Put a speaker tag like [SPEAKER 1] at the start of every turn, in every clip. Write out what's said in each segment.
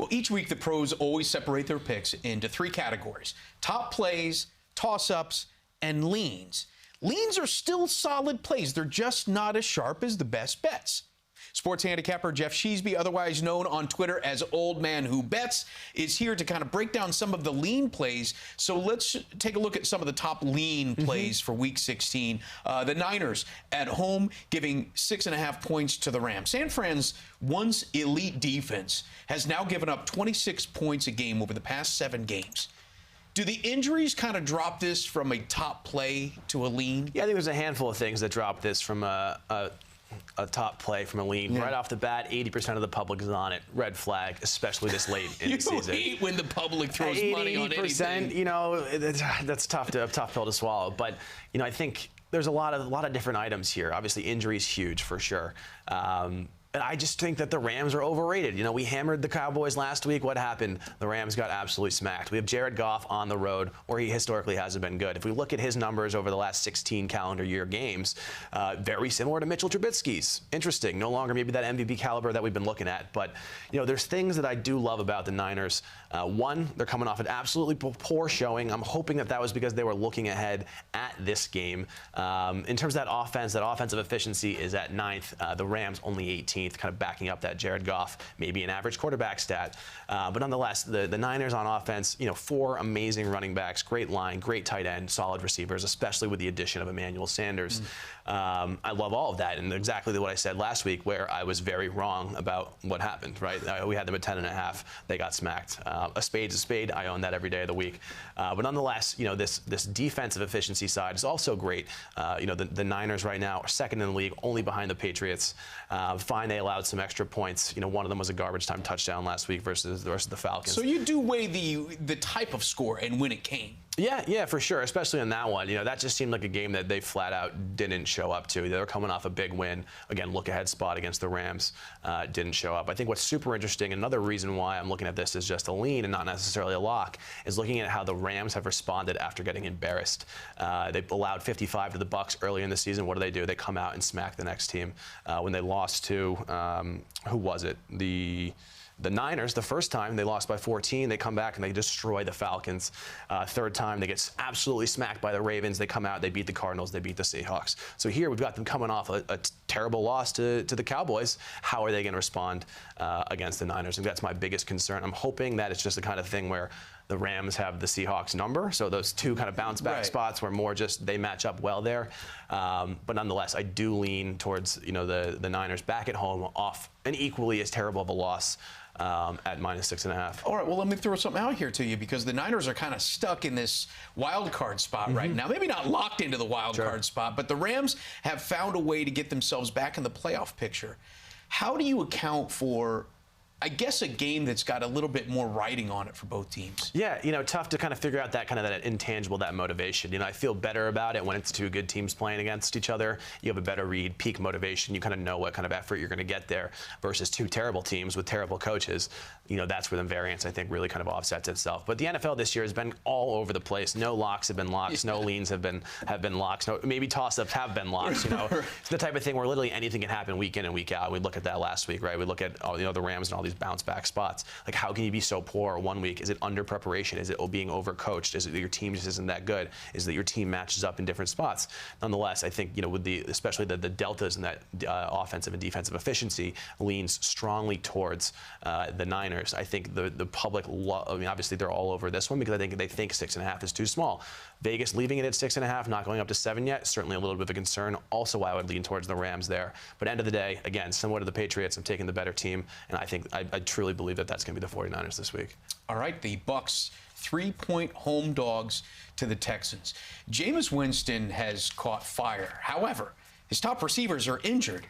[SPEAKER 1] Well, each week the pros always separate their picks into 3 categories: top plays, toss-ups, and leans. Leans are still solid plays. They're just not as sharp as the best bets. Sports handicapper Geoff Sheasby, otherwise known on Twitter as Old Man Who Bets, is here to kind of break down some of the lean plays. So let's take a look at some of the top lean plays for Week 16. The Niners at home giving 6.5 points to the Rams. San Fran's once elite defense has now given up 26 points a game over the past 7 games. Do the injuries kind of drop this from a top play to a lean?
[SPEAKER 2] Yeah, I think there's a handful of things that drop this from a top play from a lean. Right off the bat, 80% of the public is on it. Red flag, especially this late in the season.
[SPEAKER 1] You hate when the public throws money on anything.
[SPEAKER 2] 80%, you know, that's tough pill to swallow. But, you know, I think there's a lot of different items here. Obviously, injury's huge for sure. And I just think that the Rams are overrated. You know, we hammered the Cowboys last week. What happened? The Rams got absolutely smacked. We have Jared Goff on the road, where he historically hasn't been good. If we look at his numbers over the last 16 calendar year games, very similar to Mitchell Trubisky's. Interesting. No longer maybe that MVP caliber that we've been looking at. But, you know, there's things that I do love about the Niners. One, they're coming off an absolutely poor showing. I'm hoping that was because they were looking ahead at this game. In terms of that offensive efficiency is at 9th. The Rams only 18th. Kind of backing up that Jared Goff, maybe an average quarterback stat. But nonetheless, the Niners on offense, you know, 4 amazing running backs, great line, great tight end, solid receivers, especially with the addition of Emmanuel Sanders. I love all of that, and exactly what I said last week, where I was very wrong about what happened, right? We had them at 10.5. They got smacked. A spade's a spade. I own that every day of the week. But nonetheless, you know, this defensive efficiency side is also great. You know, the Niners right now are 2nd in the league, only behind the Patriots. Fine, they allowed some extra points. You know, one of them was a garbage time touchdown last week versus the Falcons.
[SPEAKER 1] So you do weigh the type of score and when it came.
[SPEAKER 2] Yeah, for sure, especially on that one. You know, that just seemed like a game that they flat out didn't show up to. They were coming off a big win. Again, look-ahead spot against the Rams, didn't show up. I think what's super interesting, another reason why I'm looking at this as just a lean and not necessarily a lock, is looking at how the Rams have responded after getting embarrassed. They allowed 55 to the Bucs early in the season. What do? They come out and smack the next team. When they lost to, who was it? The Niners, the first time, they lost by 14. They come back and they destroy the Falcons. Third time, they get absolutely smacked by the Ravens. They come out, they beat the Cardinals, they beat the Seahawks. So here we've got them coming off a terrible loss to the Cowboys. How are they going to respond against the Niners? And that's my biggest concern. I'm hoping that it's just the kind of thing where the Rams have the Seahawks number, so those 2 kind of bounce back spots where more just they match up well there. But nonetheless, I do lean towards, you know, the Niners back at home off an equally as terrible of a loss at -6.5.
[SPEAKER 1] All right, well, let me throw something out here to you, because the Niners are kind of stuck in this wild card spot right now. Maybe not locked into the wild card spot, but the Rams have found a way to get themselves back in the playoff picture. How do you account for, I guess, a game that's got a little bit more writing on it for both teams?
[SPEAKER 2] Yeah, you know, tough to kind of figure out that intangible, that motivation. You know, I feel better about it when it's 2 good teams playing against each other. You have a better read, peak motivation. You kind of know what kind of effort you're going to get there versus 2 terrible teams with terrible coaches. You know, that's where the variance, I think, really kind of offsets itself. But the NFL this year has been all over the place. No locks have been locks. No leans have been locks. No, maybe toss-ups have been locks. You know, it's the type of thing where literally anything can happen week in and week out. We look at that last week, right? We look at the Rams and all these bounce back spots. Like, how can you be so poor one week? Is it under preparation? Is it being overcoached? Is it that your team just isn't that good? Is it that your team matches up in different spots? Nonetheless, I think, you know, with especially the deltas in that offensive and defensive efficiency leans strongly towards the Niners. I think the public, I mean, obviously they're all over this one because I think they think 6.5 is too small. Vegas leaving it at 6.5, not going up to 7 yet, certainly a little bit of a concern. Also, why I would lean towards the Rams there. But end of the day, again, similar to the Patriots, I'm taking the better team, and I think I truly believe that that's going to be the 49ers this week.
[SPEAKER 1] All right, the Bucs 3-point home dogs to the Texans. Jameis Winston has caught fire. However, his top receivers are injured.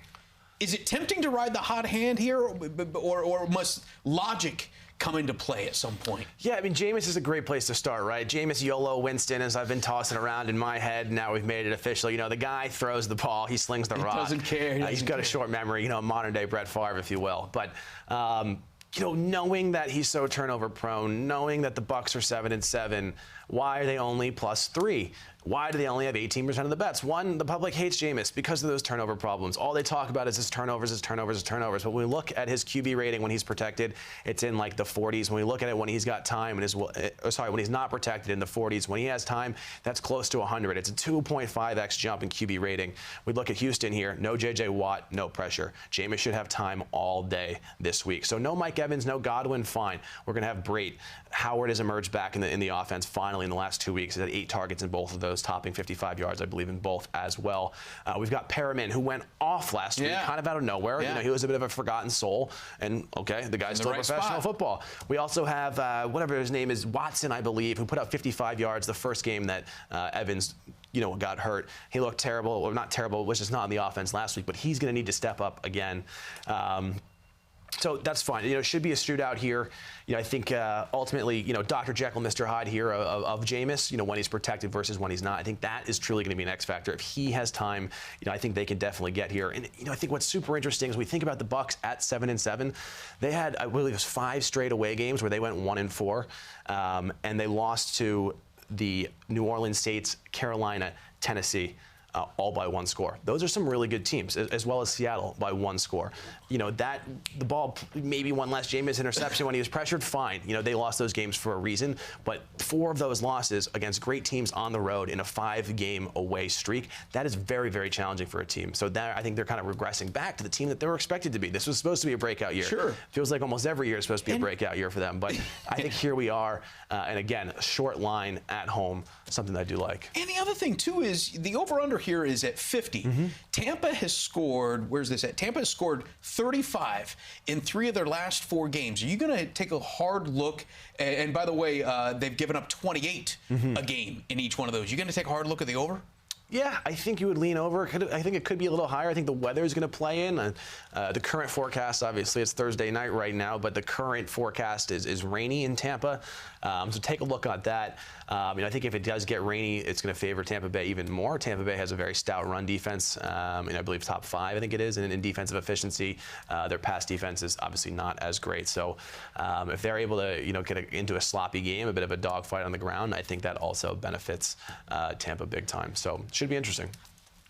[SPEAKER 1] Is it tempting to ride the hot hand here, or must logic come into play at some point?
[SPEAKER 2] Yeah, I mean, Jameis is a great place to start, right? Jameis, YOLO, Winston, as I've been tossing around in my head. Now we've made it official. You know, the guy throws the ball. He slings the rock.
[SPEAKER 1] He doesn't care.
[SPEAKER 2] He's got a short memory, you know, modern-day Brett Favre, if you will. But, you know, knowing that he's so turnover prone, knowing that the Bucs are 7-7, Why are they only +3? Why do they only have 18% of the bets? One, the public hates Jameis because of those turnover problems. All they talk about is his turnovers, his turnovers, his turnovers. But when we look at his QB rating when he's protected, it's in like the 40s. When we look at it when he's got time, when he's not protected, in the 40s. When he has time, that's close to 100. It's a 2.5x jump in QB rating. We look at Houston here. No J.J. Watt, no pressure. Jameis should have time all day this week. So no Mike Evans, no Godwin, fine. We're going to have Brate. Howard has emerged back in the offense finally in the last 2 weeks. He's had 8 targets in both of those, topping 55 yards, I believe, in both as well. We've got Perriman, who went off last week, kind of out of nowhere. You know, he was a bit of a forgotten soul, and okay, the guy's still professional football. We also have whatever his name is, Watson, I believe, who put up 55 yards the first game that Evans got hurt. He looked terrible, or not terrible, was just not on the offense last week, but he's going to need to step up again. So that's fine. It should be a shootout here. I think ultimately, Dr. Jekyll, Mr. Hyde here of Jameis, when he's protected versus when he's not. I think that is truly going to be an X factor. If he has time, I think they can definitely get here. And I think what's super interesting is we think about the Bucs at 7-7. They had, I believe, it was 5 straight away games where they went 1-4, and they lost to the New Orleans Saints, Carolina, Tennessee. All by 1 score. Those are some really good teams, as well as Seattle by 1 score. The ball, maybe one less Jameis interception when he was pressured, fine. They lost those games for a reason, but 4 of those losses against great teams on the road in a 5-game away streak, that is very, very challenging for a team. So I think they're kind of regressing back to the team that they were expected to be. This was supposed to be a breakout year. Sure. Feels like almost every year is supposed to be a breakout year for them, but I think here we are, and again, a short line at home, something that I do like.
[SPEAKER 1] And the other thing, too, is the over-under here is at 50. Tampa has scored, where's this at? Tampa has scored 35 in 3 of their last 4 games. Are you going to take a hard look? And by the way, they've given up 28 a game in each one of those. You going to take a hard look at the over?
[SPEAKER 2] Yeah, I think you would lean over. I think it could be a little higher. I think the weather is going to play in. The current forecast, obviously, it's Thursday night right now, but the current forecast is rainy in Tampa. So take a look at that. I think if it does get rainy, it's going to favor Tampa Bay even more. Tampa Bay has a very stout run defense, and I believe top 5, I think it is, in defensive efficiency. Their pass defense is obviously not as great. So if they're able to, get into a sloppy game, a bit of a dogfight on the ground, I think that also benefits Tampa big time. So should be interesting.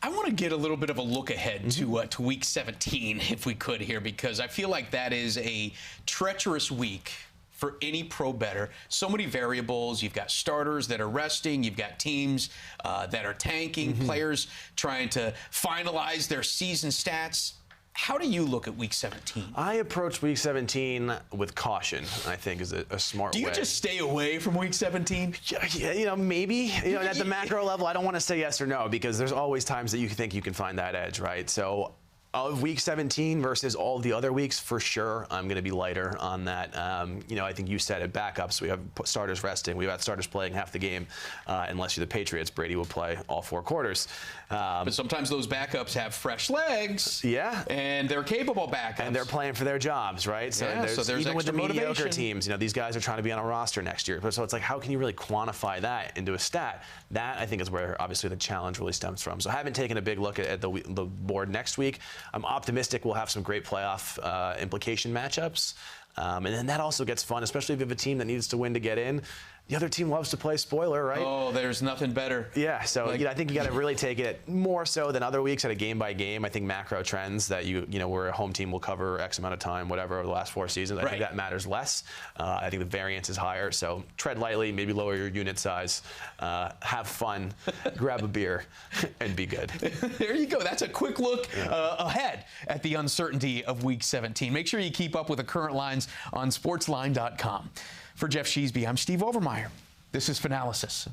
[SPEAKER 1] I want to get a little bit of a look ahead to Week 17, if we could here, because I feel like that is a treacherous week for any pro bettor. So many variables. You've got starters that are resting. You've got teams that are tanking, players trying to finalize their season stats. How do you look at Week 17?
[SPEAKER 2] I approach Week 17 with caution, I think, is a smart way.
[SPEAKER 1] Do you just stay away from Week 17?
[SPEAKER 2] Yeah, maybe. At the macro level, I don't want to say yes or no, because there's always times that you think you can find that edge, right? So of Week 17 versus all the other weeks, for sure, I'm going to be lighter on that. I think you said it, backups. We have starters resting. We've got starters playing half the game. Unless you're the Patriots, Brady will play all 4 quarters.
[SPEAKER 1] But sometimes those backups have fresh legs.
[SPEAKER 2] Yeah.
[SPEAKER 1] And they're capable backups.
[SPEAKER 2] And they're playing for their jobs, right? So,
[SPEAKER 1] there's
[SPEAKER 2] even with the
[SPEAKER 1] motivation.
[SPEAKER 2] mediocre teams, these guys are trying to be on a roster next year. So it's like, how can you really quantify that into a stat? That, I think, is where, obviously, the challenge really stems from. So I haven't taken a big look at the board next week. I'm optimistic we'll have some great playoff implication matchups. And then that also gets fun, especially if you have a team that needs to win to get in. The other team loves to play spoiler, right?
[SPEAKER 1] Oh, there's nothing better.
[SPEAKER 2] Yeah, so I think you got to really take it more so than other weeks at a game by game. I think macro trends that where a home team will cover X amount of time, whatever, over the last 4 seasons. I think that matters less. I think the variance is higher. So tread lightly, maybe lower your unit size, have fun, grab a beer, and be good.
[SPEAKER 1] There you go. That's a quick look ahead at the uncertainty of Week 17. Make sure you keep up with the current lines on sportsline.com. For Geoff Sheasby, I'm Steve Overmyer. This is Fanalysis.